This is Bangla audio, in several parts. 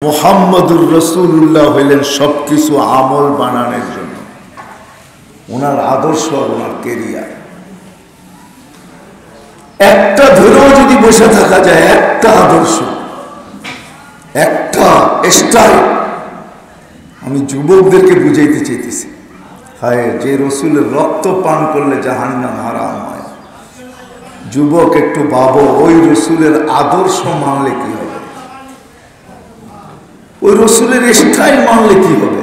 মুহাম্মদুর রাসূলুল্লাহ হইলেন সবকিছু আমল বানানোর জন্য। ওনার আদর্শ, ওনার কেরিয়ার একটা ধরেও যদি বসে থাকা যায়, একটা আদর্শ, একটা স্টাইল, আমি যুবকদেরকে বুঝাইতে চাইতেছি। হায়, যে রসুলের রক্ত পান করলে জাহান্নাম হারাম হয়। যুবক একটু ভাবো, ওই রসুলের আদর্শ মানলে কি হবে? ওই রসুলের স্টাইল মানলে কি হবে?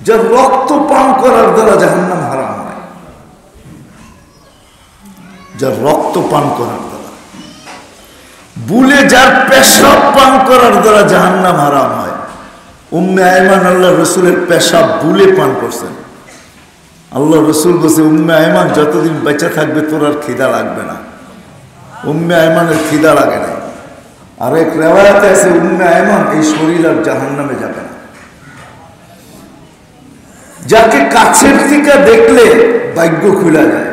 যার রক্ত পান করার দ্বারা জাহান্নাম হারাম হয়, যার রক্ত পান করার দ্বারা, বুলে যার পেশাব পান করার দ্বারা জাহান্নাম হারাম হয়। উম্মে আয়মান আল্লাহ রসুলের পেশাব বুলে পান করছেন। আল্লাহ রসুল বলছে, উম্মে আয়মান যতদিন বেঁচে থাকবে তোর আর খিদা লাগবে না। উম্মে আয়মানের খিদা লাগে না। আর এক রেওয়ায়াতে আছে, উম্মে আয়মান এই শরীর আর জাহান্নামে যাবে না। যাকে কাছের থেকে দেখলে ভাগ্য খুলে যায়।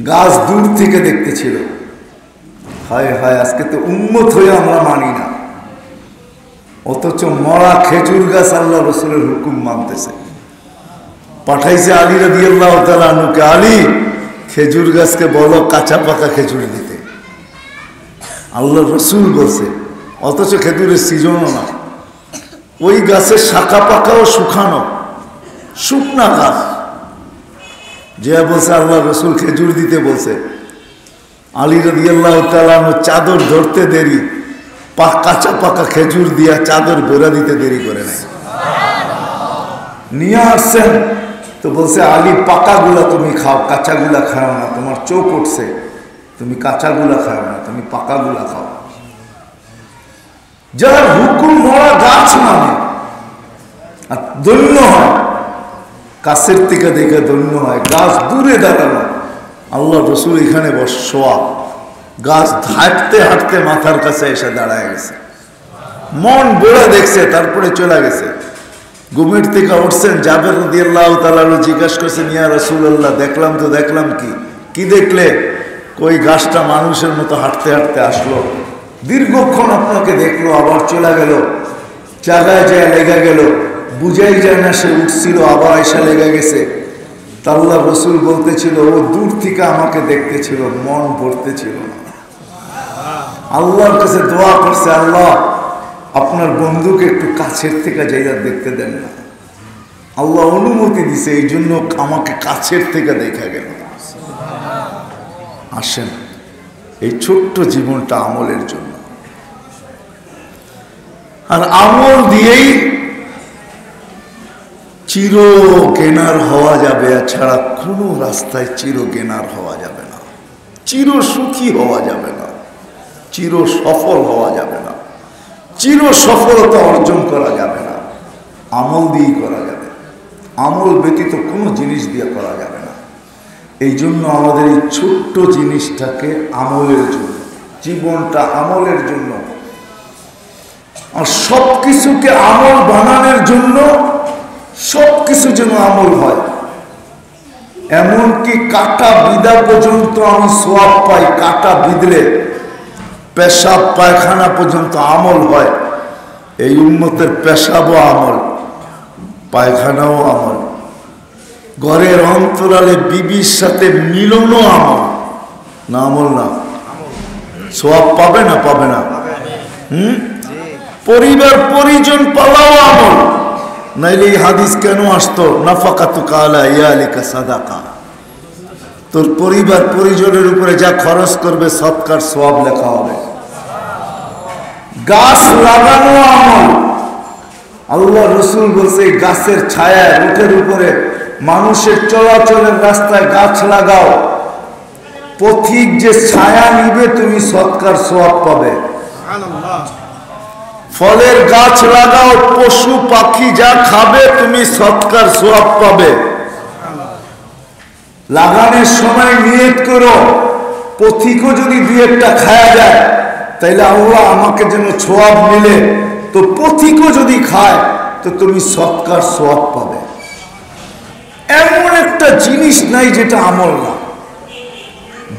গাছ দূর থেকে দেখতেছিল, হায় হায়, আজকে তো উম্মত হয়ে আমরা মানি না, অথচ মরা খেজুর গাছ আল্লাহ রসুলের হুকুম মানতেছে। পাঠাইছে আলী রাদিয়াল্লাহু তাআলা আনহুকে, আলী খেজুর গাছকে বলো কাঁচা পাকা খেজুর দিতে। আল্লাহ রসুল বলছে, অথচ খেজুরের সিজনও না। ওই গাছের শাখা পাকাও শুকানো, শুকনা গাছ। যে বলছে আল্লাহ রসুল খেজুর দিতে বলছে, আলী রাদিয়াল্লাহু তাআলা আনহু চাদর ধরতে দেরি, কাঁচা পাকা খেজুর দিয়া চাদর বেড়া দিতে দেরি করে নাই। নিয়ে আসছেন তো বলছে, আলী পাকাগুলা তুমি খাও, কাঁচাগুলা খাও না, তোমার চোখ উঠছে, তুমি কাঁচাগুলা খাও না, তুমি পাকাগুলা খাও। যার হুকুম মরা গাছ মানে আর ধন্য হয়, কাছের থেকে দেখে ধন্য হয়। গাছ দূরে দাঁড়ানো, আল্লাহ রসুল এখানে বসোয়া, গাছ হাঁটতে হাঁটতে মাথার কাছে এসে দাঁড়ায় গেছে। মন বড়ে দেখছে, তারপরে চলে গেছে। ঘুমের থেকে উঠছেন, জাবের রাদিয়াল্লাহু তাআলা জিজ্ঞাসা করছেন, ইয়া রাসূলুল্লাহ, দেখলাম তো, দেখলাম কি দেখলে? ওই গাছটা মানুষের মতো হাঁটতে হাঁটতে আসলো, দীর্ঘক্ষণ আপনাকে দেখলো, আবার চলে গেল, জায়গায় যায় লেগে গেল, বুঝাই যায় না সে উঠছিল, আবার এসে লেগে গেছে। তা আল্লাহ রসুল বলতেছিল, ও দূর থেকে আমাকে দেখতেছিল, মন ভরতেছিল না। আল্লাহর কাছে দোয়া করছে, আল্লাহ আপনার বন্ধুকে একটু কাছের থেকে যাইয়া দেখতে দেন না। আল্লাহ অনুমতি দিছে, এই জন্য আমাকে কাছের থেকে দেখা গেল। আসেন, এই ছোট্ট জীবনটা আমলের জন্য, আর আমল দিয়েই চির জ্ঞানার হওয়া যাবে। ছাড়া কোনো রাস্তায় চির জ্ঞানার হওয়া যাবে না, চির সুখী হওয়া যাবে না, চির সফল হওয়া যাবে না, চির সফলতা অর্জন করা যাবে না। আমল দিয়েই করা যাবে, আমল ব্যতীত কোনো জিনিস দিয়ে করা যাবে না। এই জন্য আমাদের এই ছোট্ট জিনিসটাকে আমলের জন্য, জীবনটা আমলের জন্য, আর সব কিছুকে আমল বানানোর জন্য, সব কিছু যেন আমল হয়। এমনকি কাটা বিদা পর্যন্ত আমি সোয়াব পাই। কাটা বিদলে পেশাব পায়খানা পর্যন্ত আমল হয়। এই উম্মতের পেশাবও আমল, পায়খানাও আমল, ঘরের অন্তরালে বিবির সাথে মিলনও আমল। না আমল না? সোয়াব পাবে না? পাবে না? পরিবার পরিজন পালাও আমল। নাইলে এই হাদিস কেন আসতো? নাফাকাতুকা আলা ইয়ালিকা সাদাকা। তোর পরিবার পরিজনের উপরে যা খরচ করবে সৎকার সওয়াব লেখা হবে। গাছ লাগানো আমল। আল্লাহ রসুল বলছে, গাছের ছায়া, রোটের উপরে মানুষের চলাচলের রাস্তায় গাছ লাগাও, পথিক যে ছায়া নিবে তুমি সৎকার সওয়াব পাবে। ফলের গাছ লাগাও, পশু পাখি যা খাবে তুমি সৎকার সওয়াব পাবে। লাগানোর সময় নিয়ত করো, পথিকও যদি দুই একটা খায়া যায় তাইলে আল্লাহ আমাকে যেন সওয়াব মিলে, তো পথিকও যদি খায় তো তুমি সৎকার সওয়াব পাবে। এমন একটা জিনিস নাই যেটা আমল না।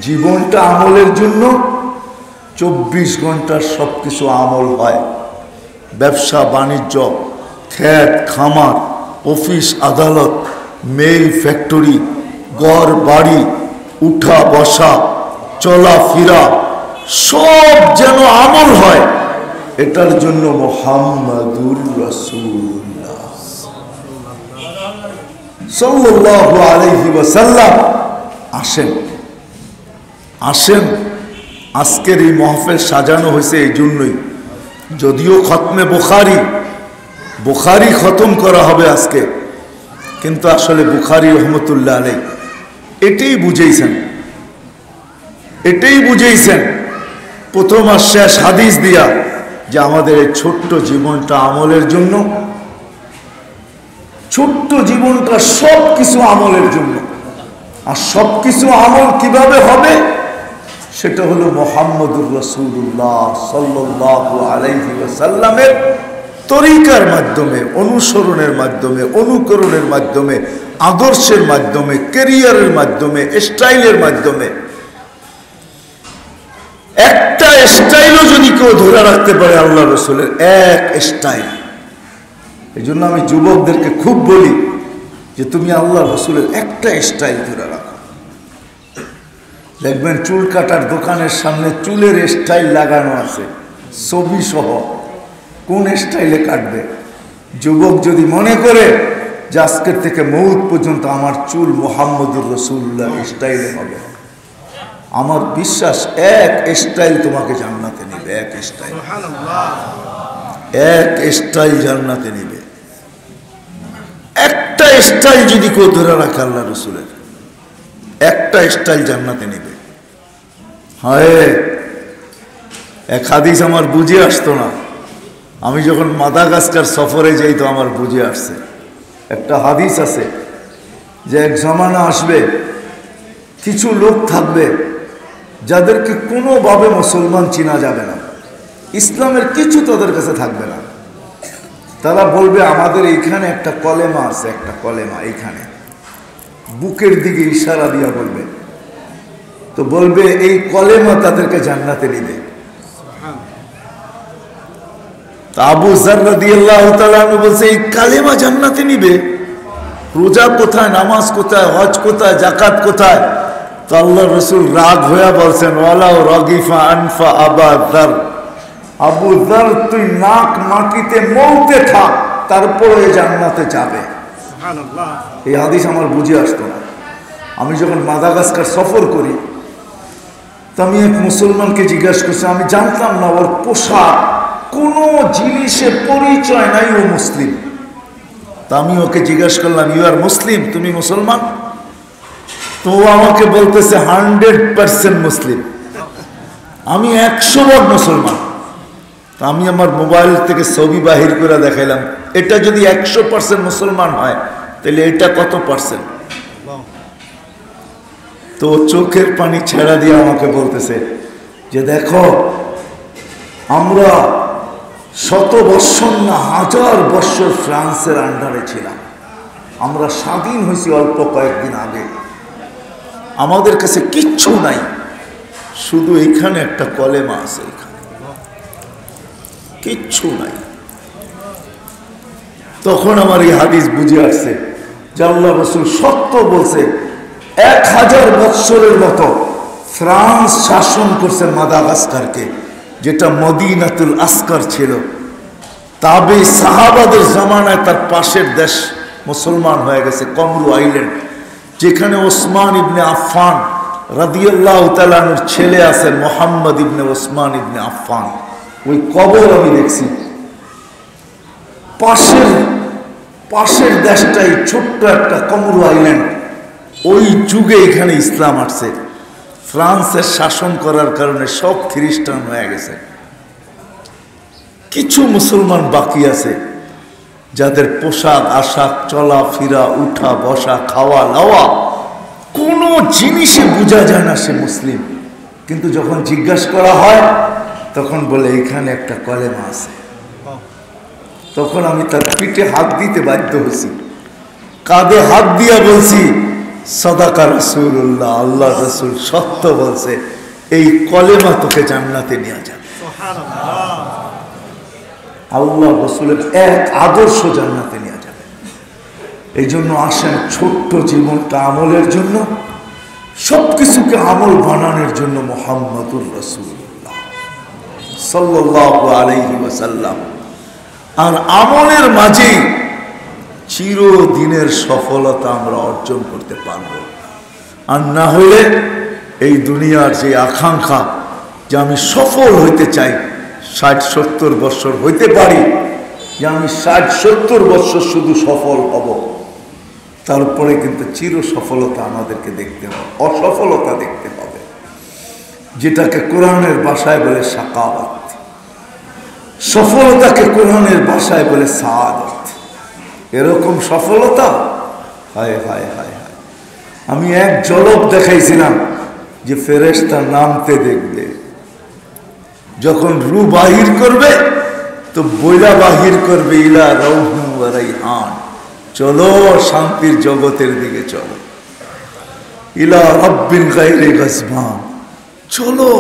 জীবনটা আমলের জন্য, 24 ঘন্টার সবকিছু আমল হয়। ব্যবসা বাণিজ্য, ক্ষেত খামার, অফিস আদালত, মেল ফ্যাক্টরি, ঘর বাড়ি, উঠা বসা, চলাফেরা সব যেন আমল হয়, এটার জন্য মুহাম্মাদুর রাসূলুল্লাহ সাল্লাল্লাহু আলাইহি ওয়াসাল্লাম আসেন। আজকের এই মাহফিল সাজানো হয়েছে এই জন্যই, যদিও খতমে বুখারী খতম করা হবে আজকে, কিন্তু আসলে বুখারী রহমতুল্লাহ আলাইহি এটাই বুঝেইছেন প্রথম আর শেষ হাদিস দিয়া, যে আমাদের এই ছোট্ট জীবনটা আমলের জন্য, ছোট্ট জীবনটা সব কিছু আমলের জন্য। আর সব কিছু আমল কিভাবে হবে, সেটা হলো মুহাম্মদুর রাসূলুল্লাহ সাল্লাল্লাহু আলাইহি ওয়াসাল্লামের তরিকার মাধ্যমে, অনুসরণের মাধ্যমে, অনুকরণের মাধ্যমে, আদর্শের মাধ্যমে, ক্যারিয়ারের মাধ্যমে, স্টাইলের মাধ্যমে। একটা স্টাইলও যদি কেউ ধরে রাখতে পারে আল্লাহ রসুলের এক স্টাইল, এই জন্য আমি যুবকদেরকে খুব বলি যে তুমি আল্লাহ রসুলের একটা স্টাইল ধরে রাখো। দেখবেন চুল কাটার দোকানের সামনে চুলের স্টাইল লাগানো আছে, ছবি সহ, কোন স্টাইলে কাটবে। যুবক যদি মনে করে যে আজকের থেকে মৌত পর্যন্ত আমার চুল মুহাম্মদুর রাসূলুল্লাহ স্টাইলে হবে, আমার বিশ্বাস এক স্টাইল তোমাকে জান্নাতে নেবে, এক স্টাইল জান্নাতে নেবে। একটা স্টাইল যদি কেউ ধরে রাখে আল্লাহ রসুলের, একটা স্টাইল জান্নাতে নেবে। হ্যাঁ, এক হাদিস আমার বুঝে আসতো না, আমি যখন মাদাগাস্কার সফরে যাই তো আমার বুঝে আসছে। একটা হাদিস আছে যে এক জামানা আসবে, কিছু লোক থাকবে যাদেরকে কোনোভাবে মুসলমান চিনা যাবে না, ইসলামের কিছু তাদের কাছে থাকবে না। তারা বলবে আমাদের এইখানে একটা কলেমা আছে, একটা কলেমা এইখানে, বুকের দিকে ইশারা দিয়া বলবে, তো বলবে এই কলেমা তাদেরকে জান্নাতে নিবে। আবু যর রাদিয়াল্লাহু তাআলা আনহু বলছে এই কালেমা জান্নাতে নিবে? রোজা কোথায়, নামাজ কোথায়, হজ কোথায়, যাকাত কোথায়? তো আল্লাহ রসুল রাগ হয়ে বলছেন ওয়ালাউ রাগিফা আনফা আবা যর, আবু যর তুই নাক মাটিতে মৌতে থাক, তারপরে জান্নাতে যাবে। সুবহানাল্লাহ। এই হাদিস আমার বুঝে আসতো না। আমি যখন মাদাগাস্কার সফর করি তো আমি এক মুসলমানকে জিজ্ঞাসা করছি, আমি জানতাম না ওর পোশাক কোনো জিনিসে পরিচয় নাই ও মুসলিম। তা আমি ওকে জিজ্ঞাসা করলাম ইউ আর মুসলিম, তুমি মুসলমান? তো ও আমাকে বলতেছে 100% মুসলিম, আমি 100% মুসলমান। তা আমি আমার মোবাইল থেকে ছবি বাহির করে দেখাইলাম, এটা যদি 100% মুসলমান হয় তাহলে এটা কত পার্সেন্ট? তো চোখের পানি ছেড়া দিয়ে আমাকে বলতেছে যে দেখো, আমরা 100 বৎসর না 1000 বৎসর ফ্রান্সের আন্ডারে ছিলাম, আমরা স্বাধীন হয়েছি অল্প কয়েকদিন আগে, আমাদের কাছে কিচ্ছু নাই, শুধু এইখানে একটা কলেমা আছে, এখানে কিচ্ছু নাই। তখন আমার এই হাদিস বুঝে আসছে যে আল্লাহ রাসূল সত্য বলছে। 1000 বৎসরের মতো ফ্রান্স শাসন করছে মাদাগাস্কারকে, যেটা মদিনাতুল আসকার ছিল। তাবে সাহাবাদের জামানায় তার পাশের দেশ মুসলমান হয়ে গেছে, কমরু আইল্যান্ড, যেখানে ওসমান ইবনে আফফান রাদিয়াল্লাহু তাআলা আনহুর ছেলে আছে মুহাম্মদ ইবনে ওসমান ইবনে আফফান। ওই কবর আমি দেখছি। পাশের দেশটাই ছোট্ট একটা কমরু আইল্যান্ড, ওই যুগে এখানে ইসলাম আসছে। ফ্রান্সের শাসন করার কারণে সব খ্রিস্টান হয়ে গেছে, কিছু মুসলমান বাকি আছে যাদের পোশাক আশাক, চলাফেরা, উঠা বসা, খাওয়া লাওয়া কোনো জিনিসে বোঝা যায় না সে মুসলিম। কিন্তু যখন জিজ্ঞাসা করা হয় তখন বলে এখানে একটা কলেমা আছে। তখন আমি তার পিঠে হাত দিতে বাধ্য হয়েছি, কাঁধে হাত দিয়া বলছি সাদাকা রাসূলুল্লাহ, আল্লাহ রাসূল সত্য বলছে, এই কলেমা তোকে জান্নাতে নিয়ে যাবে। আল্লাহ রসুলের এক আদর্শ জান্নাতে নিয়ে যাবে। এই জন্য আসেন ছোট্ট জীবনটা আমলের জন্য, সবকিছুকে আমল বানানোর জন্য মুহাম্মদুর রাসূলুল্লাহ সাল্লাল্লাহু আলাইহি ওয়াসাল্লাম। আর আমলের মাঝেই চিরদিনের সফলতা আমরা অর্জন করতে পারব। আর না হলে এই দুনিয়ার যে আকাঙ্ক্ষা যে আমি সফল হইতে চাই, 60-70 বছর হইতে পারি যে আমি 60-70 বছর শুধু সফল হব, তারপরে কিন্তু চির সফলতা আমাদেরকে দেখতে হবে, অসফলতা দেখতে হবে, যেটাকে কোরআনের ভাষায় বলে সাকাওয়াত, সফলতাকে কোরআনের ভাষায় বলে সাআদত। এরকম সফলতা হায় হায় হায় হায়। আমি এক ঝলক দেখাইছিলাম যে ফেরেশতা নামতে দেখবে, যখন রু বাহির করবে তো বইলা বাহির করবে ইলা রাউহুন ওয়া রাইহান, চলো শান্তির জগতের দিকে চলো, ইলা রাব্বিন গায়রি গাজবান, চলো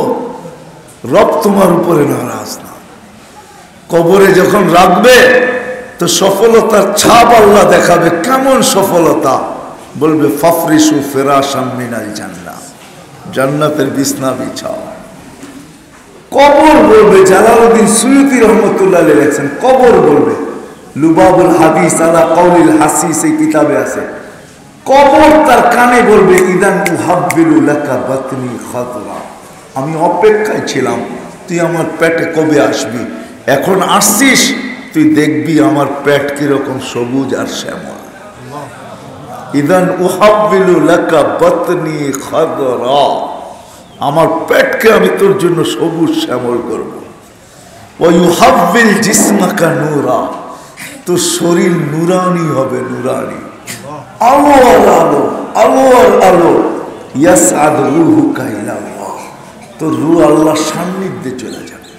রব তোমার উপরে নারাজ না। কবরে যখন রাখবে তো সফলতার ছাপ আল্লাহ দেখাবে। কেমন সফলতা? বলবে ফাফরিসু ফিরাশাম মিনাল জান্নাহ, জান্নাতের বিছনা বিছাও। কবর বলবে, জালালউদ্দিন সুয়ুতী রহমতুল্লাহ আলাইহি লেখেন, কবর বলবে, লুবাবুল হাদিস আলা কাউলিল হাসিস এই কিতাবে আছে, কবর তার কানে বলবে ইদান উহাব্বিলু লাকা বাতনি খাদরা, আমি অপেক্ষায় ছিলাম তুই আমার পেটে কবে আসবি, এখন আসছিস, তুই দেখবি আমার পেট কিরকম সবুজ আর শ্যামল। ইদান উহাব্বিলু লাকা বাতনি খাদরা, আমার পেটকে আমি তোর জন্য সবুজ শ্যামল করবো। ওয়া ইউহাব্বিল জিসমাকা নূরা, তোর শরীর নুরানি হবে, নুরানি, আলো আর আলো, আলো আর আলো। ইয়াসআদ রূহুকা ইলাল্লাহ, তোর রূহ আল্লাহর সান্নিধ্যে চলে যাবে।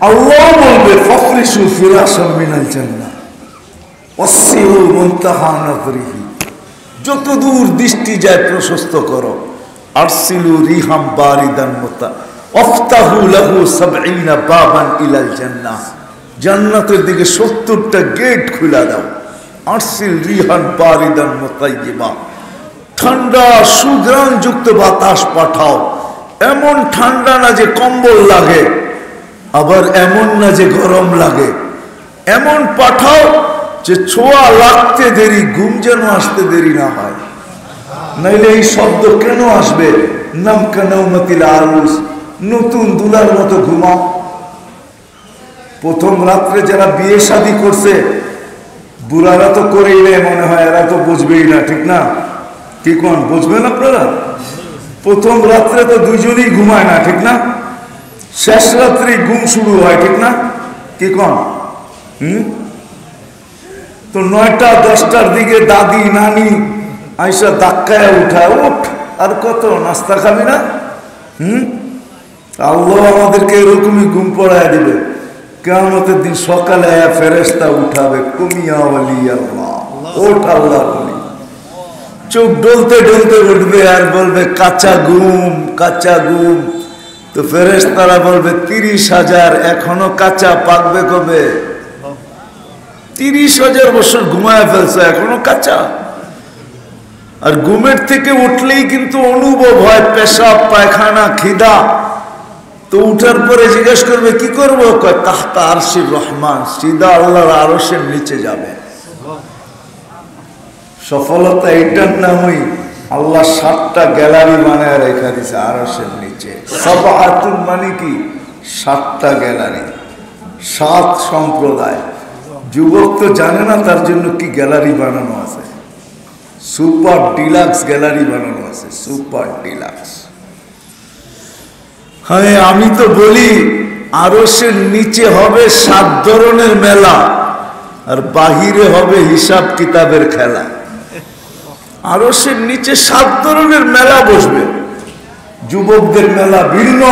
আল্লাহ বলবে ফাফরিসু ফিরাশাম মিনাল জান্নাহ ওয়াসিউ মুনতাহা নাযরিহি, যত দূর দৃষ্টি যায় প্রশস্ত করো। আরসিলু রিহাম বারিদান মুতা আফতাহু লাহু 70 বাবান ইলাল জান্নাহ, জান্নাতের দিকে 70টা গেট খুলে দাও। আরসিল রিহান বারিদান মুতাইয়িবা, ঠান্ডা সুঘ্রাণ যুক্ত বাতাস পাঠাও, এমন ঠান্ডা না যে কম্বল লাগে, আবার এমন না যে গরম লাগে, এমন পাঠাও যে ছোঁয়া লাগতে দেরি, ঘুম যেন আসতে দেরি না হয়। নাইলে এই শব্দ কেন আসবে? নাম কানাউমাতিল আরুস, নতুন দুলার মতো ঘুমাও। প্রথম রাত্রে যারা বিয়ে শাদী করছে, বুড়ারা তো করেই নেই, মনে হয় এরা তো বুঝবেই না, ঠিক না? কি কোন বুঝবেন আপনারা? প্রথম রাত্রে তো দুজনেই ঘুমায় না, ঠিক না? শেষ রাত্রে ঘুম শুরু হয়, ঠিক না? কি কোন? তো 9টা-10টার দিকে দাদি নানি আইসা ধাক্কায় উঠায়, উঠ আর কত নাস্তা খাবি না? আল্লাহ আমাদেরকে এরকমই ঘুম পড়ায় দিবে। কিয়ামতের দিন সকালে ফেরেশতা উঠাবে, কুমিয়া ওয়ালি আল্লাহ, ওঠ আল্লাহ বলি। চোখ ডলতে ডলতে উঠবে আর বলবে কাঁচা ঘুম, কাঁচা ঘুম। তো ফেরেশতারা বলবে 30,000 এখনো কাঁচা, পাকবে কবে? 30,000 বছর ঘুমায় ফেলছে, এখনো কাঁচা। আর ঘুমের থেকে উঠলেই কিন্তু অনুভব হয় পেশাব, পায়খানা, খিদা। তো উঠার পরে জিজ্ঞেস করবে কি করবো? কয় তাহতা আরশির রহমান, সিধা আল্লাহর আরশের নিচে যাবে। সফলতা এইটার নামই আল্লাহ 7টা গ্যালারি বানায় রেখা দিছে আরশের নিচে। সাবআতুন মানে কি? 7টা গ্যালারি, 7 সম্প্রদায়। যুবক তো জানে না তার জন্য কি গ্যালারি বানানো আছে, সুপার ডিলাক্স গ্যালারি বানানো আছে, সুপার ডিলাক্স। হ্যাঁ, আমি তো বলি আরশের নিচে হবে 7 ধরনের মেলা, আর বাহিরে হবে হিসাব কিতাবের খেলা। আরশের নিচে 7 ধরনের মেলা বসবে। যুবকদের মেলা ভিন্ন,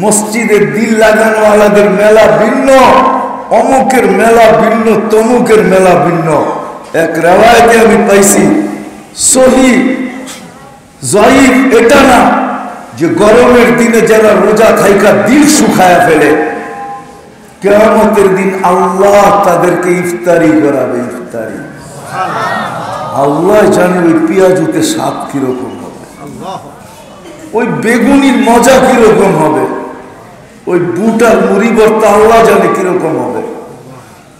মসজিদের দিল লাগানো আলাদের মেলা ভিন্ন, অমুকের মেলা ভিন্ন, তমুকের মেলা ভিন্ন। এক রেওয়ায়েতে আমি পাইছি, সহিহ যায়িফ এটা না যে গরমের দিনে যারা রোজা থাইকা দিল শুকায়া ফেলে, কিয়ামতের দিন আল্লাহ তাদেরকে ইফতারি করাবে, ইফতারি। আল্লাহ জানে ওই পেঁয়াজুতে স্বাদ কিরকম হবে, ওই বেগুনির মজা কিরকম হবে, ওই বুটার মুড়ি ভর্তা আল্লাহ জানে কিরকম হবে।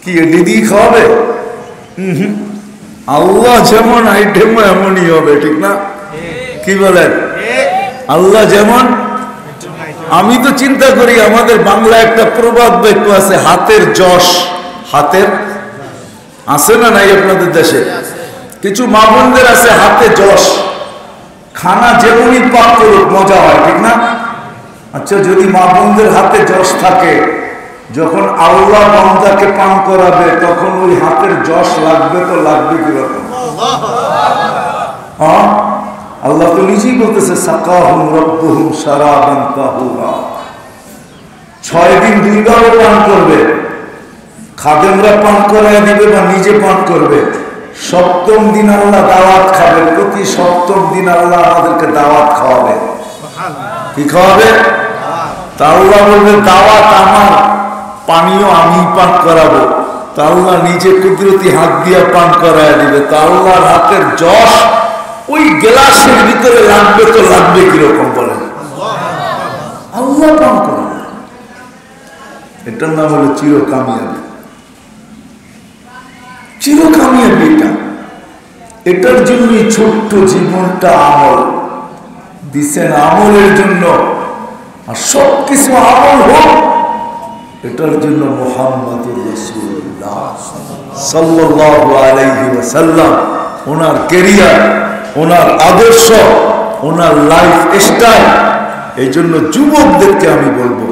কি দিদি খাওয়াবে? আল্লাহ যেমন আইটেম এমনই হবে, ঠিক না? কি বলেন? আল্লাহ যেমন। আমি তো চিন্তা করি আমাদের বাংলা একটা প্রবাদ বাক্য আছে, হাতের যশ। হাতের আছে না নাই আপনাদের দেশে? কিছু মা বোনদের আছে হাতে যশ, খানা যেমনই পাক করুক মজা হয়, ঠিক না? আচ্ছা, যদি মা বোনদের হাতে যশ থাকে, যখন আল্লাহ বান্দাকে পান করাবে তখন ওই হাতের যশ লাগবে তো লাগবে কিরকম? হ্যাঁ, আল্লাহ তো নিজেই বলতেছে সাকাহুম রাব্বুহুম শারাবান তাহুরা। 6 দিন 2 বারও পান করবে, খাদেমরা পান করায় দিবে বা নিজে পান করবে। 7ম দিন আল্লাহ দাওয়াত খাবে, প্রতি 7ম দিন আল্লাহ আমাদেরকে দাওয়াত খাওয়াবে। কি খাওয়াবে? তা আল্লাহ বলবে দাওয়াত আমার, পানীয় আমি পান করাবো। তা আল্লাহ নিজে কুদরতি হাত দিয়া পান করায় দিবে। তা আল্লাহর হাতের যশ ওই গ্লাসের ভিতরে লাগবে তো লাগবে কিরকম বলেন? আল্লাহ পান করাবে। এটার নাম হলো চিরকামিয়াবি। চিরকামিয়াবি এটা। এটার জন্যই ছোট্ট জীবনটা আমল দিচ্ছেন, আমলের জন্য। আর সবকিছু আমল হোক এটার জন্য মুহাম্মদুর রাসূলুল্লাহ সাল্লাল্লাহু আলাইহি ওয়াসাল্লাম, ওনার ক্যারিয়ার, ওনার আদর্শ, ওনার লাইফ স্টাইল। এই জন্য যুবকদেরকে আমি বলবো,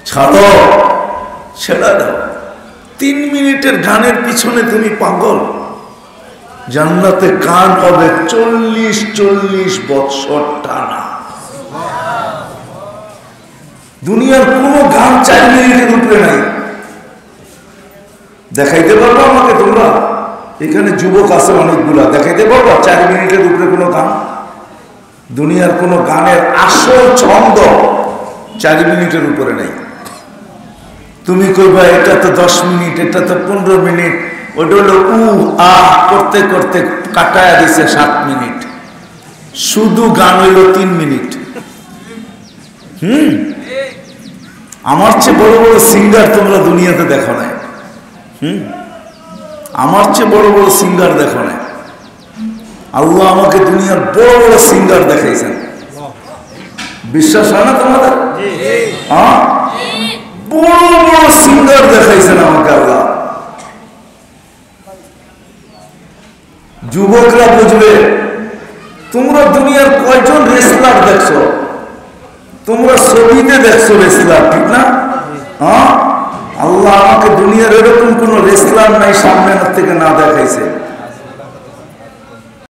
ছাড়ো, ছেড়ে দাও। 3 মিনিটের গানের পিছনে তুমি পাগল। জান্নাতে গান হবে 40 বছর টানা। দুনিয়ার কোন গান 4 মিনিটের উপরে নাই। দেখাইতে পারবো আমাকে তোমরা? এখানে যুবক আছে অনেকগুলা, দেখাইতে পারবো 4 মিনিটের উপরে কোনো গান? দুনিয়ার কোন গানের আসল ছন্দ 4 মিনিটের উপরে নাই। তুমি কইবা এটা তো 10 মিনিট, এটা তো 15 মিনিট, ওটা হলো করতে করতে কাটায়া দিছে 7 মিনিট। শুধু গান হইল 3 মিনিট। আমার চেয়ে বড় বড় সিঙ্গার তোমরা দুনিয়াতে দেখো নাই। আমার চেয়ে বড় বড় সিঙ্গার দেখো নাই। আল্লাহ আমাকে দুনিয়ার বড় বড় সিঙ্গার দেখাইছেন। বিশ্বাস হয় না তোমাদের? বড় বড় সিঙ্গার দেখাইছেন আমাকে আল্লাহ। যুবকরা বুঝবে, তোমরা দুনিয়ার কয়জন রেসলার দেখছো? তোমরা ছবিতে দেখছো রেসলার, ঠিক না? আল্লাহ আমাকে দুনিয়ার এরকম কোন রেসলার নাই সামনে থেকে না দেখাইছে।